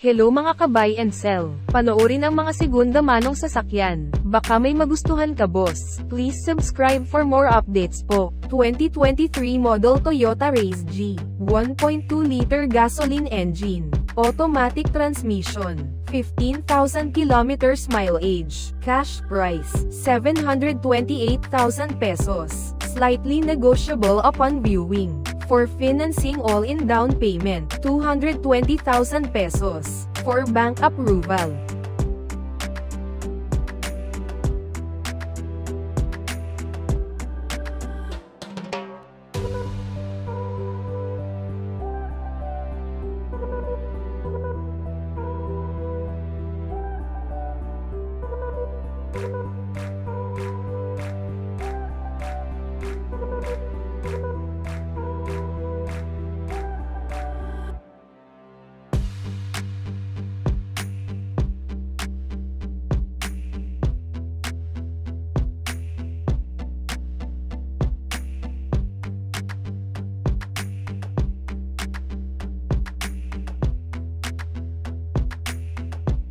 Hello mga ka-buy and sell. Panoorin ang mga segunda manong sasakyan. Baka may magustuhan ka boss. Please subscribe for more updates po. 2023 model Toyota Raize G. 1.2-liter gasoline engine. Automatic transmission. 15,000 kilometers mileage. Cash price, 728,000 pesos. Slightly negotiable upon viewing. For financing all-in down payment, 220,000 pesos. For bank approval.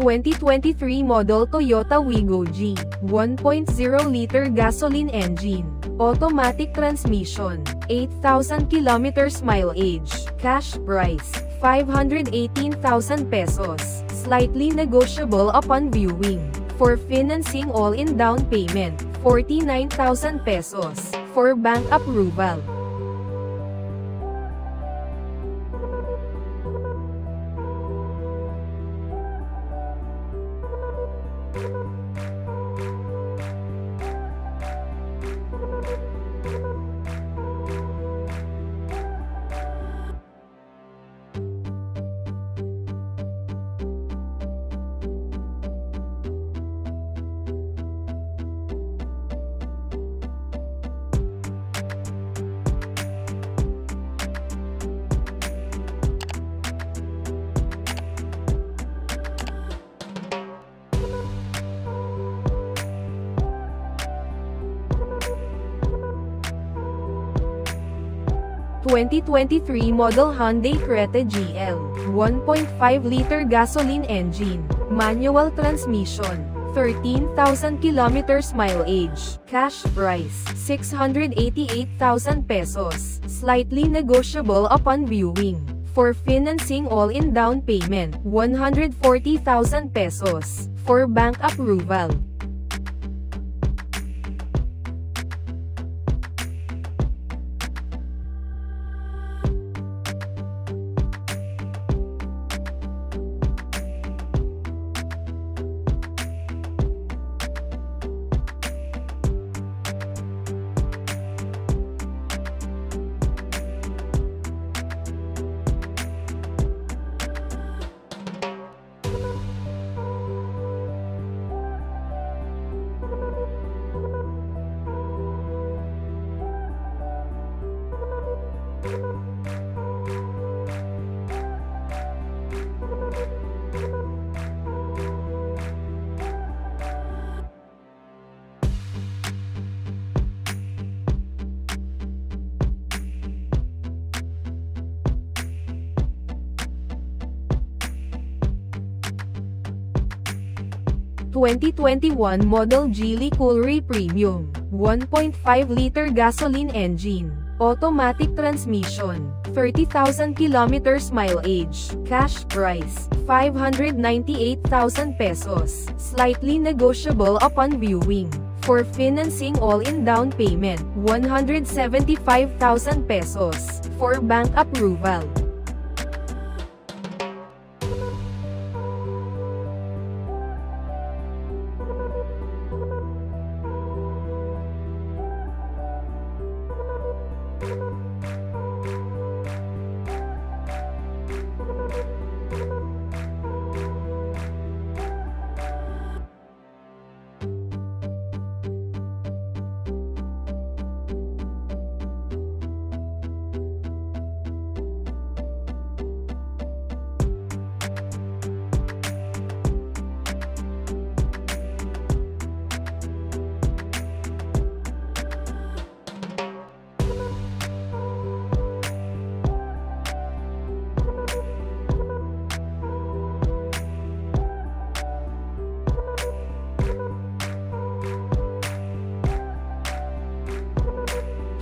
(2023 model Toyota Wigo G. 1.0-liter gasoline engine. Automatic transmission. 8,000 kilometers mileage. Cash price, 518,000 pesos. Slightly negotiable upon viewing. For financing all-in down payment, 49,000 pesos. For bank approval. (2023 model Hyundai Creta GL. 1.5-liter gasoline engine. Manual transmission. 13,000 kilometers mileage. Cash price, 688,000 pesos. Slightly negotiable upon viewing. For financing all-in down payment, 140,000 pesos. For bank approval. (2021 model Geely Coolray Premium. 1.5-liter gasoline engine. Automatic transmission. 30,000 kilometers mileage. Cash price, 598,000 pesos. Slightly negotiable upon viewing. For financing all-in down payment, 175,000 pesos. For bank approval.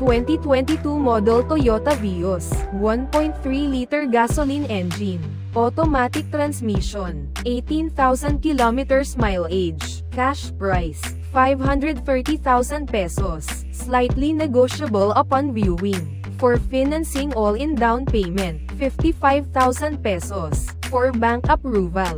2022 model Toyota Vios, 1.3-liter gasoline engine, automatic transmission, 18,000 kilometers mileage, cash price, 530,000 pesos, slightly negotiable upon viewing. For financing all-in down payment, 55,000 pesos, for bank approval.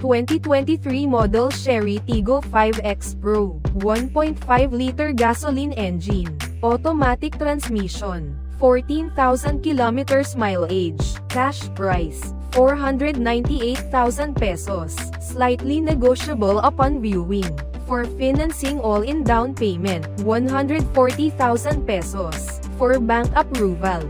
...2023 model Chery Tiggo 5X Pro, 1.5-liter gasoline engine, automatic transmission, 14,000 kilometers mileage, cash price, 498,000 pesos, slightly negotiable upon viewing. For financing all-in down payment, 140,000 pesos, for bank approval.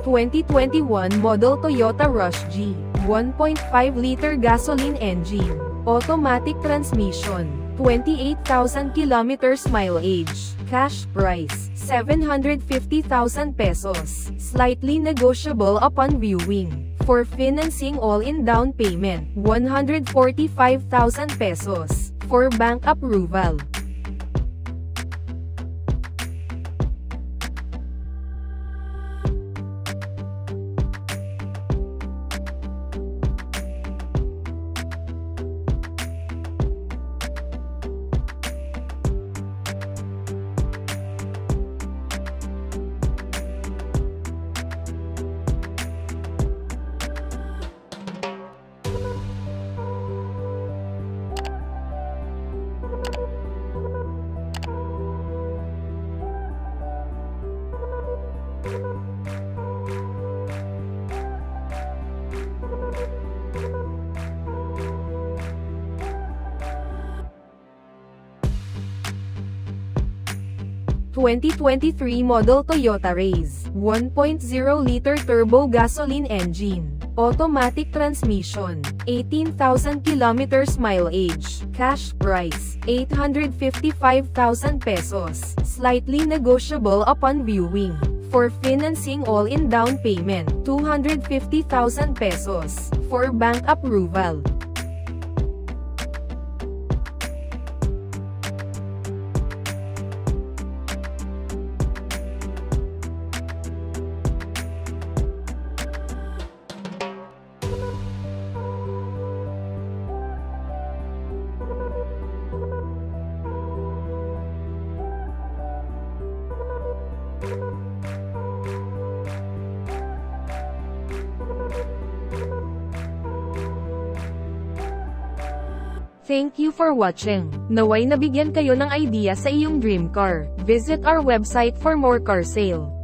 ...2021 model Toyota Rush G, 1.5-liter gasoline engine, automatic transmission, 28,000 kilometers mileage, cash price, 750,000 pesos, slightly negotiable upon viewing. For financing all-in down payment, 145,000 pesos, for bank approval. ...2023 model Toyota Raize, 1.0-liter turbo gasoline engine, automatic transmission, 18,000 kilometers mileage, cash price, 855,000 pesos, slightly negotiable upon viewing. For financing all-in down payment, 250,000 pesos, for bank approval. Thank you for watching. Naway nabigyan kayo ng idea sa iyong dream car. Visit our website for more car sale.